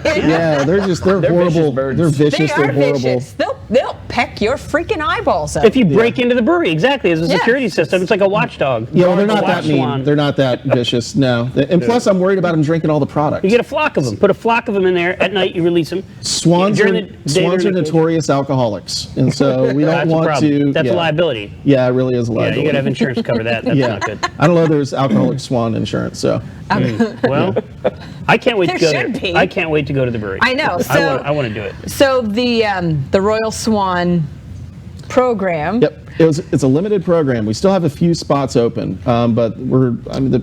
Yeah, they're horrible. vicious birds. They're vicious. They They're are horrible. vicious. They'll peck your freaking eyeballs out. If you break into the brewery, exactly, as a Yeah. security system, it's like a watchdog. Yeah, well, they're A not that mean. watchswan. They're not that vicious. No, and plus, I'm worried about them drinking all the product. You get a flock of them. Put a flock of them in there at night. You release them. Swans During are the day, during the- notorious alcoholics, and so we don't That's a want problem. to. That's yeah. a liability. Yeah, it really is a Yeah, liability. you got to have insurance to cover that. That's yeah, not good. I don't know. There's alcoholic swan insurance, so Well, I can't wait to There go should there. be. I can't wait to go to the brewery. I know. I want to do it. So the Royal Swan program. yep. It's a limited program. We still have a few spots open, but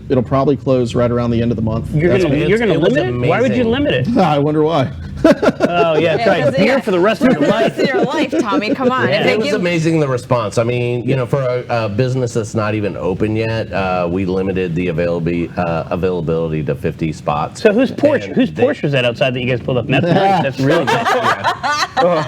it'll probably close right around the end of the month. You're That's gonna it was limit it? Why would you amazing. limit it? what- I wonder why. Oh yeah, that's right. Beer for the rest of For your the life. rest of your life, Tommy. Come on. Yeah. If they It was give- amazing, the response. I mean, for a business that's not even open yet, we limited the availability to 50 spots. So whose Porsche? And Whose they- Porsche was that outside that you guys pulled up? That's nice. That's really good.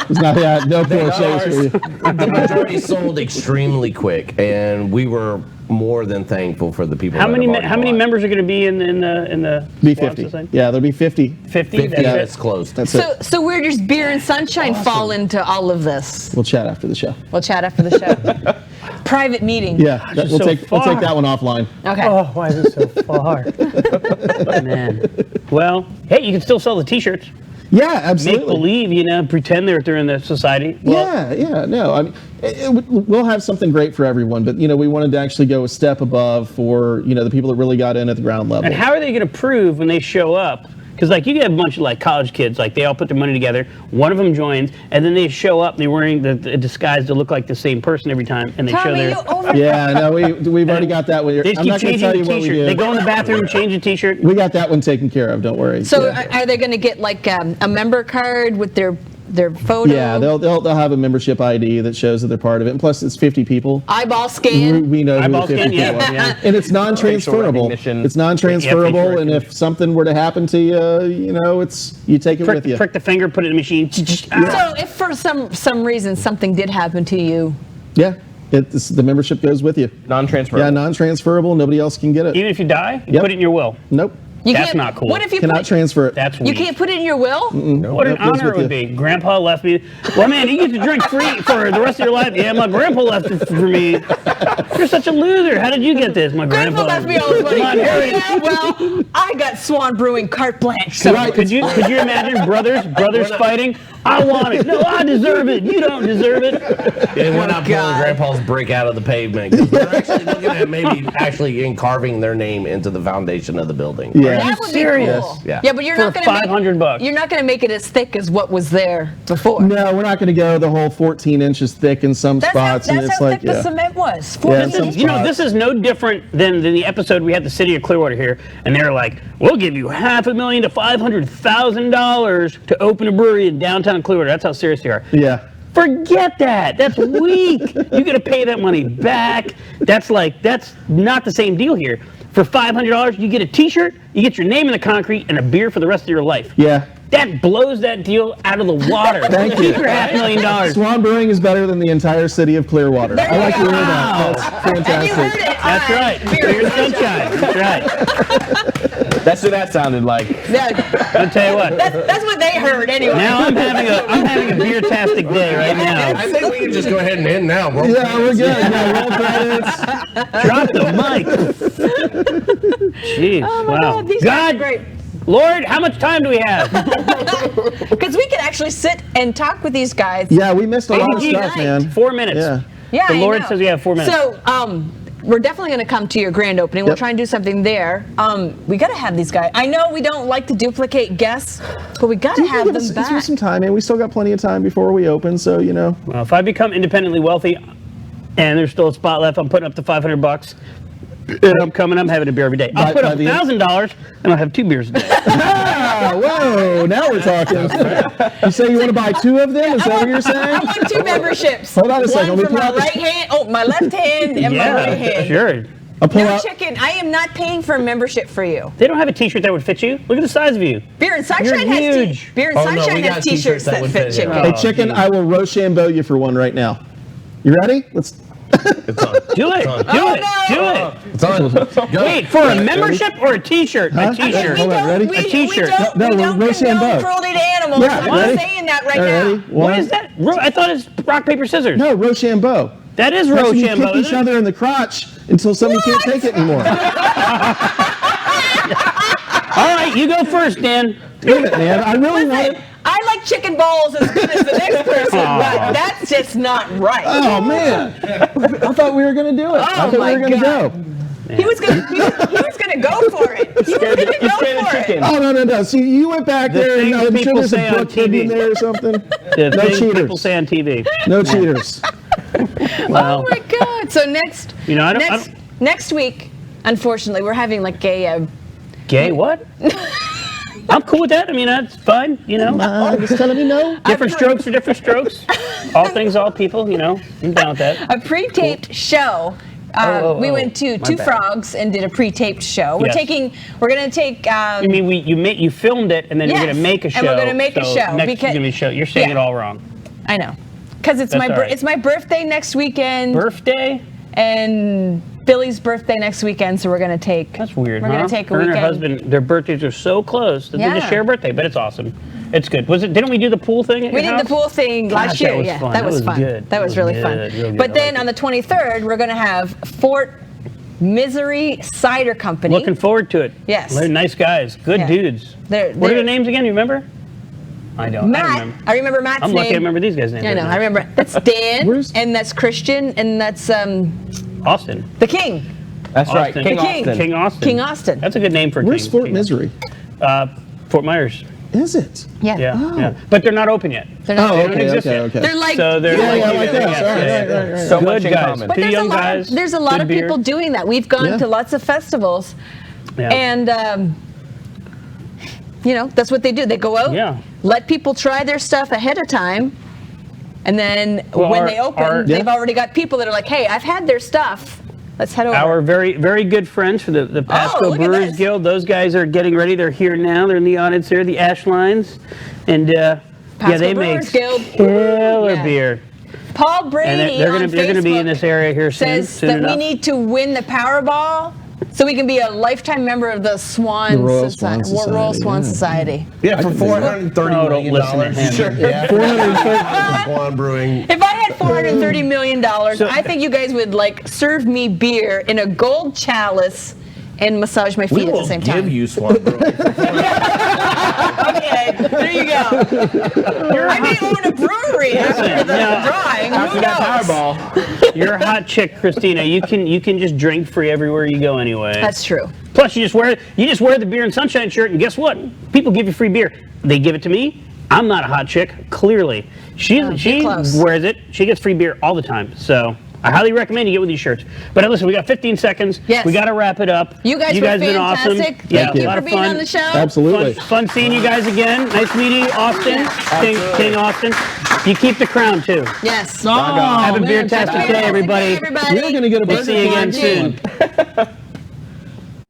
It's not that. No poor shows for you. The majority sold extremely quick, and we were more than thankful for the people. How that many have already how many bought. members are going to be in the Be Swan 50. Society? Yeah, there'll be 50. 50. 50 That's that's it. closed. That's so it. so where does Beer and Sunshine fall into all of this? We'll chat after the show. We'll chat after the show. Private meeting. Yeah, it's we'll so take far. that one offline. Okay. Oh, why is it so far? Man. Well, hey, you can still sell the T-shirts. Yeah, Make absolutely. believe, pretend they're in the society. Well, Yeah, no. I mean, we'll have something great for everyone, but we wanted to actually go a step above for the people that really got in at the ground level. And how are they going to prove when they show up? Because like you get a bunch of like college kids, like they all put their money together. One of them joins, and then they show up. They're wearing the disguise to look like the same person every time, and they show their. Yeah, no, we've already got that one. They just I'm keep not going to changing tell the you what we T-shirt. do. They go in the bathroom, change the T-shirt. We got that one taken care of. Don't worry. So Yeah. are they going to get like a member card with their photo? Yeah, they'll have a membership ID that shows that they're part of it. And plus, it's 50 people. Eyeball scan. We know who Eyeball the 50 scan, people are. yeah. And it's non-transferable. recognition. It's non-transferable, Yeah, and if something were to happen to you, you take it with you. Prick the finger, put it in the machine. So if for some reason something did happen to you, Yeah, the membership goes with you. Non-transferable. Yeah, non-transferable. Nobody else can get it. Even if you die, you Yep. put it in your will. Nope. you That's can't. not cool. What if you Cannot transfer it. That's you weak. can't put it in your will? What an Nope, goes honor it with would you. be. Grandpa left me. Well, man, you get to drink free for the rest of your life. Yeah, my grandpa left it for me. You're such a loser. How did you get this? My Grandpa left me all his money. Come on, Harry. Yeah, well, I got Swan Brewing carte blanche. So Could you imagine brothers fighting? I want it. No, I deserve it. You don't deserve it. They went out pulling Grandpa's brick out of the pavement because they're actually looking at maybe actually carving their name into the foundation of the building. Yeah. that would serious? be cool. Yeah. Yeah, but you're For not going to $500. You're not going to make it as thick as what was there before. No, we're not going to go the whole 14 inches thick in some spots. That's and it's how like, thick the cement was. Yeah, 14 some inches. You know, this is no different than the episode we had the city of Clearwater here, and they're like, we'll give you $500,000 to $500,000 to open a brewery in downtown Clearwater. That's how serious they are. Yeah. Forget that. That's weak. You got to pay that money back. That's not the same deal here. For $500, you get a T-shirt, you get your name in the concrete, and a beer for the rest of your life. Yeah. That blows that deal out of the water. Thank you. Keep your $500,000. Swan Brewing is better than the entire city of Clearwater. There I you like to go. hear that. That's Have you fantastic. heard it? That's right. Beer and sunshine. That's right. That's what that sounded like. Yeah, I'll tell you what. that's what they heard anyway. Now I'm having a beer-tastic day right now. I think we can just go ahead and end now. Roll Yeah, we're good. Yeah, roll credits. Drop the mic. Jeez, Oh my wow. God, these guys are great. Lord, how much time do we have? Because we can actually sit and talk with these guys. Yeah, we missed a lot of Hey, stuff, night. man. 4 minutes. Yeah. Yeah, The I Lord know. says we have 4 minutes. So, we're definitely going to come to your grand opening. We'll Yep. try and do something there. We got to have these guys. I know we don't like to duplicate guests, but we got to have them Give back. us some time, man. We still got plenty of time before we open, so, Well, if I become independently wealthy and there's still a spot left, I'm putting up the $500. And I'm coming. I'm having a beer every day. I'll By- put by up the end- $1,000 and I'll have 2 beers a day. Ah, whoa, now we're talking. You say you want to buy 2 of them? Is that what you're I saying? want 2 memberships. Hold on a second, One let me for my pull out right hand. Oh, my left hand and my right hand. Sure. I'll pull No out. chicken. I am not paying for a membership for you. They don't have a T-shirt that would fit you. Look at the size of you. Beer and Sunshine You're has huge. Beer and Oh, no, Sunshine we has got T-shirts t-shirts that that would fit fit chicken. him. Hey, chicken, I will Rochambeau you for one right now. You ready? Let's. It's on. Do it. on. Do it. no. Do it. It's on. Go. Wait, for a membership or a T-shirt? Huh? A T-shirt. Hold on, ready? We, A T-shirt. We No, don't we're condone Rochambeau. cruelty to animals. Yeah, I'm ready? not saying that right All right, now. ready? What One. is that? I thought it's rock, paper, scissors. No, Rochambeau. That is That's when you Rochambeau. kick each other in the crotch until somebody can't take it anymore. All right, you go first, Dan. Damn it, man. I really want it. I like chicken balls as good as the next person, but that's just not right. Oh, man. I thought we were going to do it. I thought we my were going to God. go. He was gonna go for it. He was gonna go Scared of for it. chicken. Oh, no. See, you went back The there and things I'm sure people there's say a on book hidden TV. in there or something. The No things people cheaters. say on TV. No cheaters. Well, Oh my God! So next, You know, I don't- next week, unfortunately, we're having like a. gay what? I'm cool with that. I mean, that's fine. You know, Just telling me no. different strokes are different strokes. All things, all people. You know, I'm down with that. A pre-taped show. We went to my Two bad. Frogs and did a pre-taped show. We're Yes. gonna take. I mean, you filmed it, and then Yes, we're gonna make a show. and we're gonna make a so show Next because- is gonna be a show. You're saying Yeah. it all wrong. I know, because it's That's all right. it's my birthday next weekend Birthday? and Billy's birthday next weekend. So we're gonna take. That's weird. We're huh? gonna take a Her weekend. and her husband, their birthdays are so close that they Yeah. just share a birthday, but it's awesome. It's good. Didn't we do the pool thing? At We your did the house? pool thing Gosh, last year. that was Yeah, fun. that was fun. Good. That was really fun. Real good. But I then liked on the it. 23rd, we're going to have Fort Misery Cider Company. Looking forward to it. Yes. They're nice guys. Good Yeah. dudes. They're- What are they're- their names again? You remember? I don't. I Matt. remember. I remember Matt's I'm name. lucky I remember these guys' names. I know. right I now. remember. That's Dan, Where's- and that's Christian, and that's Austin. the King. That's right, Austin. King The King. Austin. King Austin. King Austin. That's a good name for a Where's king. Fort King. Misery? Fort Myers. Is it? Yeah. Yeah, yeah. But they're not open yet. They're not Oh, They don't okay, exist okay, yet. okay. They're like, So they're Yeah, like, yeah, like this. yeah, All right, yeah, right, yeah. right, right. So Good much in guys. common. but Two there's a young lot. guys. There's a lot good of beer. people doing that. We've gone Yeah. to lots of festivals, Yeah. and that's what they do. They go out, Yeah. let people try their stuff ahead of time, and then Well, when our- they open, our- they've already got people that are like, "Hey, I've had their stuff. Let's head over." Our very, very good friends for the Pasco look at Brewers this. Guild. Those guys are getting ready. They're here now. They're in the audience here, the Ashlines. And Pasco they make Brewers Guild. killer Yeah. beer. Paul Brady And they're on going to be in Facebook this area here soon. says soon that enough. we need to win the Powerball so we can be a lifetime member of the Swan The Royal Society. Swan Society, Royal Swan yeah. Society. Yeah, for $430 Oh, don't million. listen to him. Sure. Yeah. 430. Swan Brewing. If I had $430 million, I think you guys would serve me beer in a gold chalice and massage my We feet at will the same give time. you Swan Brewing. Okay, there you go. I may own a brewery after the drawing. After Who that knows? Powerball. You're a hot chick, Christina. You can just drink free everywhere you go anyway. That's true. Plus, you just wear the Beer and Sunshine shirt, and guess what? People give you free beer. They give it to me. I'm not a hot chick. Clearly, she close. wears it. She gets free beer all the time. So I highly recommend you get with these shirts. But listen, we got 15 seconds. Yes. We got to wrap it up. You guys were have been awesome. fantastic. Yeah, Thank you a lot for of being fun. on the show. Absolutely. Fun seeing you guys again. Nice meeting you, Austin. King Austin. You keep the crown too. Yes. Have a man, beer-tastic day, everybody. We're going to get a We'll burger. see you again soon.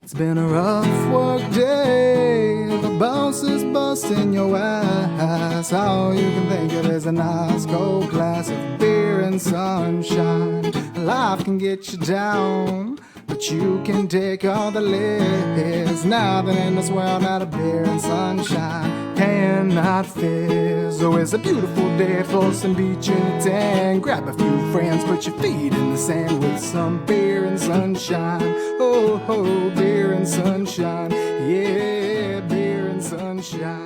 It's been a rough work day. The bounce is busting your ass. All you can think of is a nice cold glass of beer and sunshine. Life can get you down, but you can take all the licks. Nothing in this world out of beer and sunshine cannot fizz. Oh, it's a beautiful day for some beach in a tan. Grab a few friends, put your feet in the sand with some beer and sunshine. Oh, beer and sunshine. Yeah, beer and sunshine.